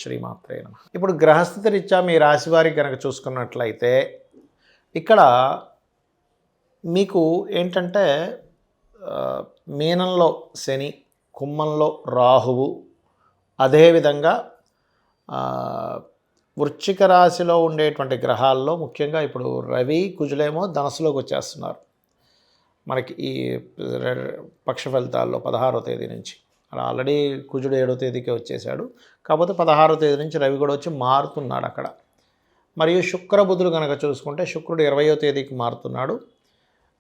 శ్రీమాత్రే నమః. ఇప్పుడు గ్రహస్థితి రీత్యా మీ రాశి వారికి కనుక చూసుకున్నట్లయితే ఇక్కడ మీకు ఏంటంటే మీనంలో శని, కుంభంలో రాహువు, అదేవిధంగా వృశ్చిక రాశిలో ఉండేటువంటి గ్రహాల్లో ముఖ్యంగా ఇప్పుడు రవి, కుజులేమో ధనస్సులోకి వచ్చేస్తున్నారు మనకి ఈ పక్ష ఫలితాల్లో 16వ తేదీ నుంచి. అలా ఆల్రెడీ కుజుడు 7వ తేదీకే వచ్చేసాడు, కాకపోతే 16వ తేదీ నుంచి రవి కూడా వచ్చి మారుతున్నాడు అక్కడ. మరియు శుక్ర బుధుడు కనుక చూసుకుంటే శుక్రుడు 20వ తేదీకి మారుతున్నాడు,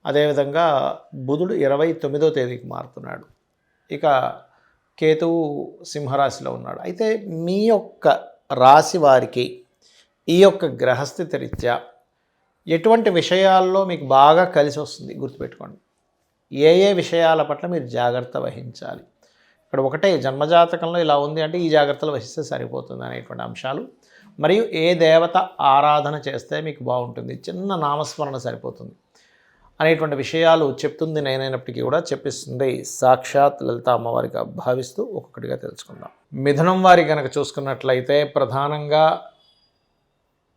అదేవిధంగా బుధుడు 29వ తేదీకి మారుతున్నాడు. ఇక కేతువు సింహరాశిలో ఉన్నాడు. అయితే మీ యొక్క రాశి వారికి ఈ యొక్క గ్రహస్థితి రీత్యా ఎటువంటి విషయాల్లో మీకు బాగా కలిసి వస్తుంది గుర్తుపెట్టుకోండి. ఏ ఏ విషయాల పట్ల మీరు జాగ్రత్త వహించాలి. ఇక్కడ ఒకటే జన్మజాతకంలో ఇలా ఉంది అంటే ఈ జాగ్రత్తలు వహిస్తే సరిపోతుంది అనేటువంటి అంశాలు. మరియు ఏ దేవత ఆరాధన చేస్తే మీకు బాగుంటుంది, చిన్న నామస్మరణ సరిపోతుంది అనేటువంటి విషయాలు చెప్తుంది నేనైనప్పటికీ కూడా చెప్పిస్తుంది సాక్షాత్ లలిత అమ్మవారిగా భావిస్తూ ఒక్కొక్కటిగా తెలుసుకుందాం. మిథునం వారి కనుక చూసుకున్నట్లయితే ప్రధానంగా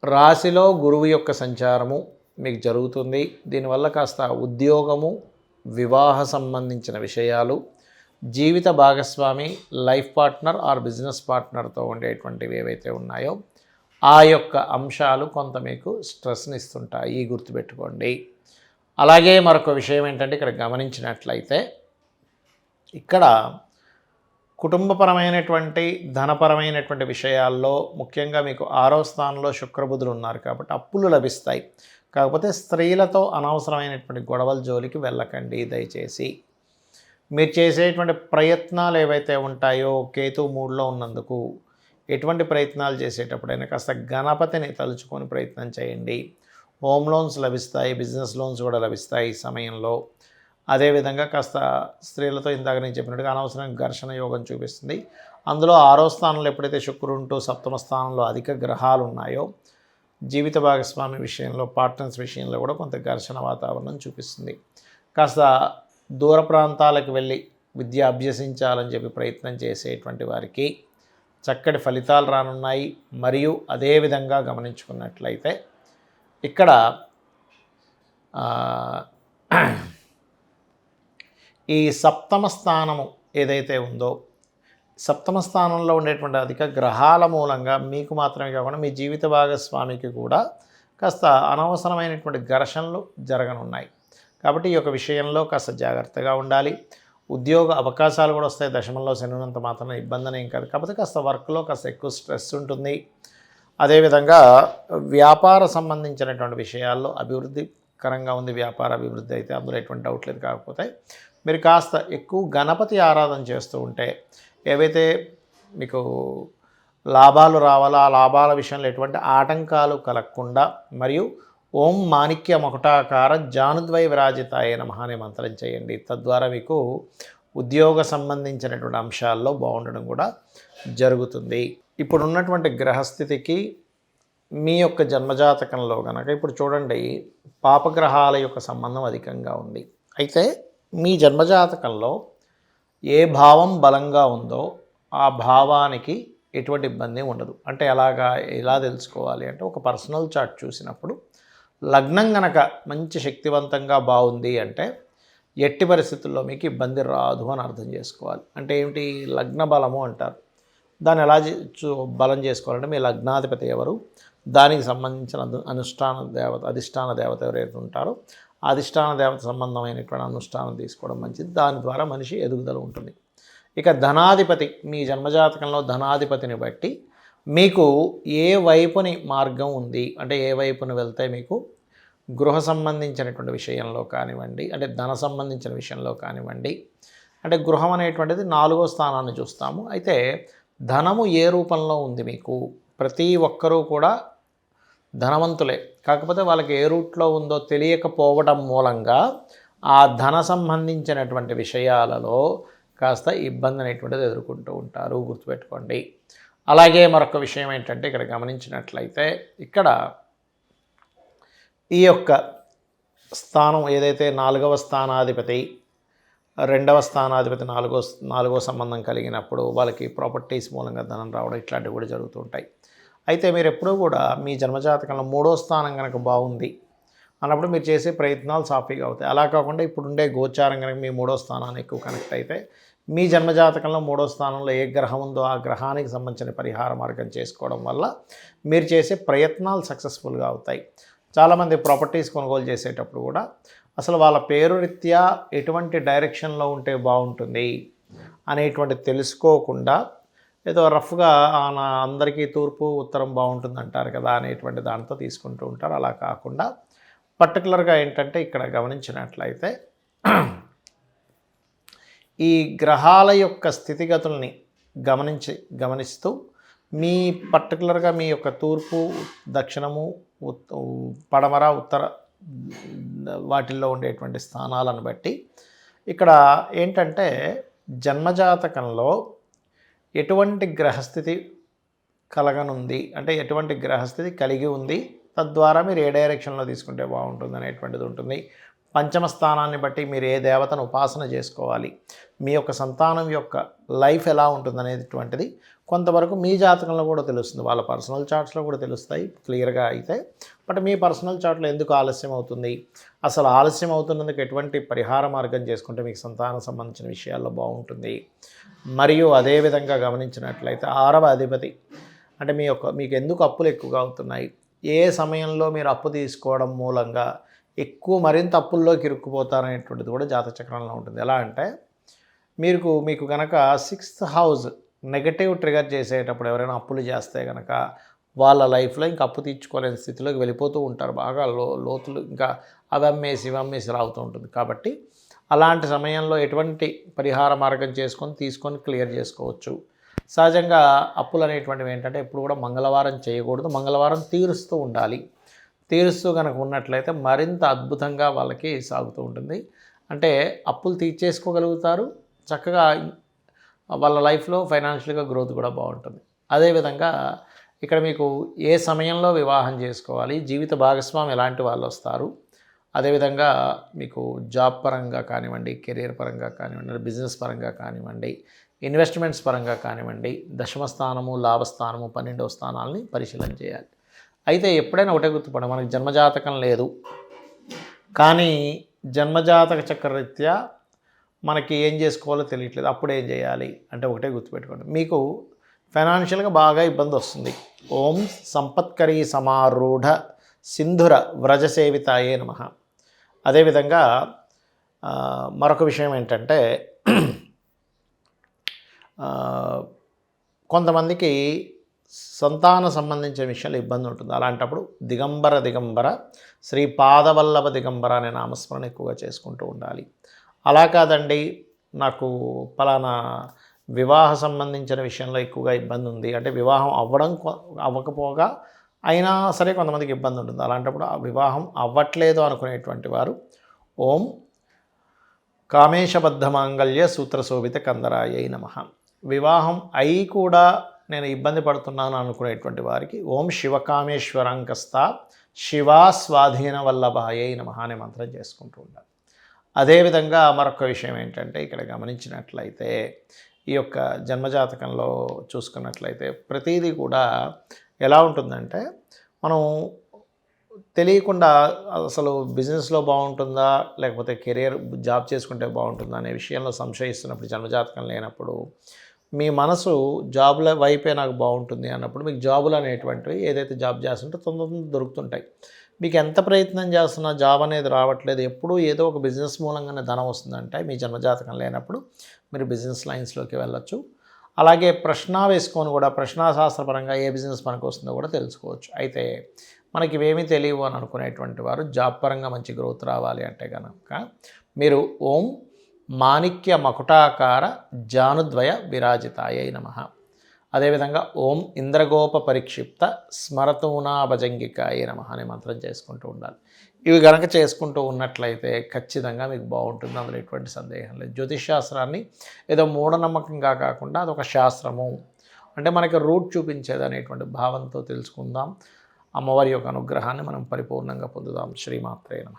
రాశిలో గురువు యొక్క సంచారము మీకు జరుగుతుంది. దీనివల్ల కాస్త ఉద్యోగము, వివాహ సంబంధించిన విషయాలు, జీవిత భాగస్వామి, లైఫ్ పార్ట్నర్ ఆర్ బిజినెస్ పార్ట్నర్తో ఉండేటువంటివి ఏవైతే ఉన్నాయో ఆ యొక్క అంశాలు కొంత మీకు స్ట్రెస్ని ఇస్తుంటాయి, గుర్తుపెట్టుకోండి. అలాగే మరొక విషయం ఏంటంటే ఇక్కడ గమనించినట్లయితే ఇక్కడ కుటుంబపరమైనటువంటి ధనపరమైనటువంటి విషయాల్లో ముఖ్యంగా మీకు 6వ స్థానంలో శుక్రబుధులు ఉన్నారు కాబట్టి అప్పులు లభిస్తాయి. కాకపోతే స్త్రీలతో అనవసరమైనటువంటి గొడవల జోలికి వెళ్ళకండి దయచేసి. మీరు చేసేటువంటి ప్రయత్నాలు ఏవైతే ఉంటాయో కేతు 3లో ఉన్నందుకు ఎటువంటి ప్రయత్నాలు చేసేటప్పుడైనా కాస్త గణపతిని తలుచుకొని ప్రయత్నం చేయండి. హోమ్ లోన్స్ లభిస్తాయి, బిజినెస్ లోన్స్ కూడా లభిస్తాయి ఈ సమయంలో. అదేవిధంగా కాస్త స్త్రీలతో ఇందాక నేను చెప్పినట్టుగా అనవసరంగా ఘర్షణ యోగం చూపిస్తుంది. అందులో 6వ స్థానంలో ఎప్పుడైతే శుక్రుంటూ 7వ స్థానంలో అధిక గ్రహాలు ఉన్నాయో జీవిత భాగస్వామి విషయంలో, పార్ట్నర్స్ విషయంలో కూడా కొంత ఘర్షణ వాతావరణం చూపిస్తుంది. కాస్త దూర ప్రాంతాలకు వెళ్ళి విద్య అభ్యసించాలని చెప్పి ప్రయత్నం చేసేటువంటి వారికి చక్కటి ఫలితాలు రానున్నాయి. మరియు అదేవిధంగా గమనించుకున్నట్లయితే ఇక్కడ ఈ 7వ స్థానము ఏదైతే ఉందో 7వ స్థానంలో ఉండేటువంటి అధిక గ్రహాల మూలంగా మీకు మాత్రమే కాకుండా మీ జీవిత భాగస్వామికి కూడా కాస్త అనవసరమైనటువంటి ఘర్షణలు జరగనున్నాయి. కాబట్టి ఈ యొక్క విషయంలో కాస్త జాగ్రత్తగా ఉండాలి. ఉద్యోగ అవకాశాలు కూడా వస్తాయి. దశమంలో శని ఉన్నంత మాత్రం ఇబ్బంది ఏం కాదు, కాకపోతే కాస్త వర్క్లో కాస్త ఎక్కువ స్ట్రెస్ ఉంటుంది. అదేవిధంగా వ్యాపార సంబంధించినటువంటి విషయాల్లో అభివృద్ధికరంగా ఉంది. వ్యాపార అభివృద్ధి అయితే అందులో ఎటువంటి డౌట్ లేదు. కాకపోతే మీరు కాస్త ఎక్కువ గణపతి ఆరాధన చేస్తూ ఉంటే ఏవైతే మీకు లాభాలు రావాలో ఆ లాభాల విషయంలో ఎటువంటి ఆటంకాలు కలగకుండా, మరియు ఓం మాణిక్య మకుటాకార జానుద్వై విరాజితాయ నమః అనే మంత్రం చేయండి. తద్వారా మీకు ఉద్యోగ సంబంధించినటువంటి అంశాల్లో బాగుండడం కూడా జరుగుతుంది. ఇప్పుడు ఉన్నటువంటి గ్రహస్థితికి మీ యొక్క జన్మజాతకంలో కనుక ఇప్పుడు చూడండి పాపగ్రహాల యొక్క సంబంధం అధికంగా ఉంది. అయితే మీ జన్మజాతకంలో ఏ భావం బలంగా ఉందో ఆ భావానికి ఎటువంటి ఇబ్బంది ఉండదు. అంటే ఎలా తెలుసుకోవాలి అంటే ఒక పర్సనల్ చార్ట్ చూసినప్పుడు లగ్నం కనుక మంచి శక్తివంతంగా బాగుంది అంటే ఎట్టి పరిస్థితుల్లో మీకు ఇబ్బంది రాదు అని అర్థం చేసుకోవాలి. అంటే ఏమిటి లగ్న బలము అంటారు. దాన్ని ఎలా బలం చేసుకోవాలంటే మీ లగ్నాధిపతి ఎవరు, దానికి సంబంధించిన అధిష్టాన దేవత ఎవరైతే ఉంటారో అధిష్టాన దేవత సంబంధమైనటువంటి అనుష్ఠానం తీసుకోవడం మంచిది. దాని ద్వారా మనిషి ఎదుగుదల ఉంటుంది. ఇక ధనాధిపతి మీ జన్మజాతకంలో ధనాధిపతిని బట్టి మీకు ఏ వైపుని మార్గం ఉంది అంటే ఏ వైపుని వెళ్తే మీకు గృహ సంబంధించినటువంటి విషయంలో కానివ్వండి, అంటే ధన సంబంధించిన విషయంలో కానివ్వండి, అంటే గృహం అనేటువంటిది 4వ స్థానాన్ని చూస్తాము. అయితే ధనము ఏ రూపంలో ఉంది మీకు, ప్రతి ఒక్కరూ కూడా ధనవంతులే, కాకపోతే వాళ్ళకి ఏ రూట్లో ఉందో తెలియకపోవడం మూలంగా ఆ ధన సంబంధించినటువంటి విషయాలలో కాస్త ఇబ్బంది అనేటువంటిది ఎదుర్కొంటూ ఉంటారు, గుర్తుపెట్టుకోండి. అలాగే మరొక విషయం ఏంటంటే ఇక్కడ గమనించినట్లయితే ఇక్కడ ఈ యొక్క స్థానం ఏదైతే 4వ స్థానాధిపతి రెండవ స్థానాధిపతి నాలుగో సంబంధం కలిగినప్పుడు వాళ్ళకి ప్రాపర్టీస్ మూలంగా ధనం రావడం ఇట్లాంటివి కూడా జరుగుతూ ఉంటాయి. అయితే మీరు ఎప్పుడూ కూడా మీ జన్మజాతకంలో 3వ స్థానం కనుక బాగుంది అన్నప్పుడు మీరు చేసే ప్రయత్నాలు సాఫీగా అవుతాయి. అలా కాకుండా ఇప్పుడుండే గోచారం కనుక మీ 3వ స్థానాన్ని ఎక్కువ కనెక్ట్ అయితే మీ జన్మజాతకంలో 3వ స్థానంలో ఏ గ్రహం ఉందో ఆ గ్రహానికి సంబంధించిన పరిహార మార్గం చేసుకోవడం వల్ల మీరు చేసే ప్రయత్నాలు సక్సెస్ఫుల్గా అవుతాయి. చాలామంది ప్రాపర్టీస్ కొనుగోలు చేసేటప్పుడు కూడా అసలు వాళ్ళ పేరు రీత్యా ఎటువంటి డైరెక్షన్లో ఉంటే బాగుంటుంది అనేటువంటి తెలుసుకోకుండా ఏదో రఫ్గా అందరికీ తూర్పు ఉత్తరం బాగుంటుంది అంటారు కదా అనేటువంటి దాంతో తీసుకుంటూ ఉంటారు. అలా కాకుండా పర్టికులర్గా ఏంటంటే ఇక్కడ గమనించినట్లయితే ఈ గ్రహాల యొక్క స్థితిగతుల్ని గమనిస్తూ మీ పర్టికులర్గా మీ యొక్క తూర్పు, దక్షిణము, పడమర, ఉత్తర వాటిల్లో ఉండేటువంటి స్థానాలను బట్టి ఇక్కడ ఏంటంటే జన్మజాతకంలో ఎటువంటి గ్రహస్థితి కలగనుంది అంటే ఎటువంటి గ్రహస్థితి కలిగి ఉంది, తద్వారా మీరు ఏ డైరెక్షన్లో తీసుకుంటే బాగుంటుంది అనేటువంటిది ఉంటుంది. పంచమ స్థానాన్ని బట్టి మీరు ఏ దేవతను ఉపాసన చేసుకోవాలి, మీ యొక్క సంతానం యొక్క లైఫ్ ఎలా ఉంటుంది అనేటువంటిది కొంతవరకు మీ జాతకంలో కూడా తెలుస్తుంది. వాళ్ళ పర్సనల్ చార్ట్స్లో కూడా తెలుస్తాయి క్లియర్గా అయితే. బట్ మీ పర్సనల్ చార్ట్లో ఎందుకు ఆలస్యం అవుతుంది, అసలు ఆలస్యం అవుతున్నందుకు ఎటువంటి పరిహార మార్గం చేసుకుంటే మీకు సంతానం సంబంధించిన విషయాల్లో బాగుంటుంది. మరియు అదేవిధంగా గమనించినట్లయితే 6వ అధిపతి అంటే మీకు ఎందుకు అప్పులు ఎక్కువగా అవుతున్నాయి, ఏ సమయంలో మీరు అప్పు తీసుకోవడం మూలంగా మరింత అప్పుల్లోకి ఇరుక్కుపోతారనేటువంటిది కూడా జాతచక్రంలో ఉంటుంది. ఎలా అంటే మీకు కనుక 6th హౌస్ నెగటివ్ ట్రిగర్ చేసేటప్పుడు ఎవరైనా అప్పులు చేస్తే కనుక వాళ్ళ లైఫ్లో ఇంకా అప్పు తీర్చుకోలేని స్థితిలోకి వెళ్ళిపోతూ ఉంటారు. బాగా లోతులు ఇంకా అవమ్మేసి రావుతూ ఉంటుంది. కాబట్టి అలాంటి సమయంలో ఎటువంటి పరిహార మార్గం తీసుకొని క్లియర్ చేసుకోవచ్చు. సహజంగా అప్పులు అనేటువంటివి ఏంటంటే ఎప్పుడు కూడా మంగళవారం చేయకూడదు, మంగళవారం తీరుస్తూ ఉండాలి. తీరుస్తూ కనుక ఉన్నట్లయితే మరింత అద్భుతంగా వాళ్ళకి సాగుతూ ఉంటుంది. అంటే అప్పులు తీర్చేసుకోగలుగుతారు, చక్కగా వాళ్ళ లైఫ్లో ఫైనాన్షియల్గా గ్రోత్ కూడా బాగుంటుంది. అదేవిధంగా ఇక్కడ మీకు ఏ సమయంలో వివాహం చేసుకోవాలి, జీవిత భాగస్వామి ఎలాంటి వాళ్ళు వస్తారు, అదేవిధంగా మీకు జాబ్ పరంగా కానివ్వండి, కెరీర్ పరంగా కానివ్వండి, బిజినెస్ పరంగా కానివ్వండి, ఇన్వెస్ట్మెంట్స్ పరంగా కానివ్వండి, దశమ స్థానము, లాభస్థానము, 12వ స్థానాలని పరిశీలన చేయాలి. అయితే ఎప్పుడైనా ఒకటే గుర్తుపడ, మనకి జన్మజాతకం లేదు కానీ జన్మజాతక చక్రరీత్యా మనకి ఏం చేసుకోవాలో తెలియట్లేదు, అప్పుడు ఏం చేయాలి అంటే ఒకటే గుర్తుపెట్టుకోండి, మీకు ఫైనాన్షియల్గా బాగా ఇబ్బంది వస్తుంది. ఓం సంపత్కరీ సమారూఢ సింధుర వ్రజసేవితాయే నమః. అదేవిధంగా మరొక విషయం ఏంటంటే కొంతమందికి సంతాన సంబంధించిన విషయాలు ఇబ్బంది ఉంటుంది. అలాంటప్పుడు దిగంబర శ్రీ పాదవల్లభ దిగంబర అనే నామస్మరణ ఎక్కువగా చేసుకుంటూ ఉండాలి. అలా కాదండి నాకు పలానా వివాహ సంబంధించిన విషయంలో ఎక్కువగా ఇబ్బంది ఉంది అంటే వివాహం అవ్వకపోగా అయినా సరే కొంతమందికి ఇబ్బంది ఉంటుంది. అలాంటప్పుడు ఆ వివాహం అవ్వట్లేదు అనుకునేటువంటి వారు ఓం కామేశబద్ధ మాంగళ్య సూత్రశోభిత కందరాయ నమః. వివాహం అయి కూడా నేను ఇబ్బంది పడుతున్నాను అనుకునేటువంటి వారికి ఓం శివకామేశ్వరాంకస్త శివా స్వాధీన వల్లభాయై నమః అనే మంత్రం చేసుకుంటూ ఉండాలి. అదేవిధంగా మరొక విషయం ఏంటంటే ఇక్కడ గమనించినట్లయితే ఈ యొక్క జన్మజాతకంలో చూసుకున్నట్లయితే ప్రతిదీ కూడా ఎలా ఉంటుందంటే మనం తెలియకుండా అసలు బిజినెస్లో బాగుంటుందా లేకపోతే కెరియర్ జాబ్ చేసుకుంటే బాగుంటుందా అనే విషయంలో సంశయిస్తున్నప్పుడు జన్మజాతకం లేనప్పుడు మీ మనసు జాబుల వైపే నాకు బాగుంటుంది అన్నప్పుడు మీకు జాబులు అనేటువంటివి ఏదైతే జాబ్ చేస్తుంటే తొందరగా దొరుకుతుంటాయి. మీకు ఎంత ప్రయత్నం చేస్తున్నా జాబ్ అనేది రావట్లేదు, ఎప్పుడూ ఏదో ఒక బిజినెస్ మూలంగానే ధనం వస్తుందంటే మీ జన్మజాతకం లేనప్పుడు మీరు బిజినెస్ లైన్స్లోకి వెళ్ళొచ్చు. అలాగే ప్రశ్న వేసుకొని కూడా ప్రశ్నాశాస్త్రపరంగా ఏ బిజినెస్ మనకు వస్తుందో కూడా తెలుసుకోవచ్చు. అయితే మనకి ఇవేమీ తెలియవు అని అనుకునేటువంటి వారు జాబ్ పరంగా మంచి గ్రోత్ రావాలి అంటే కనుక మీరు ఓం మాణిక్య మకుటాకార జానుద్వయ విరాజితాయై నమః. అదేవిధంగా ఓం ఇంద్రగోప పరిక్షిప్త స్మరతూనాభజంగికాయ నమః అనే మంత్రం చేసుకుంటూ ఉండాలి. ఇవి కనుక చేసుకుంటూ ఉన్నట్లయితే ఖచ్చితంగా మీకు బాగుంటుంది, అందులో ఎటువంటి సందేహం లేదు. జ్యోతిష్ శాస్త్రాన్ని ఏదో మూఢనమ్మకంగా కాకుండా అదొక శాస్త్రము అంటే మనకి రూట్ చూపించేది అనేటువంటి భావంతో తెలుసుకుందాం. అమ్మవారి యొక్క అనుగ్రహాన్ని మనం పరిపూర్ణంగా పొందుదాం. శ్రీమాత్రే నమః.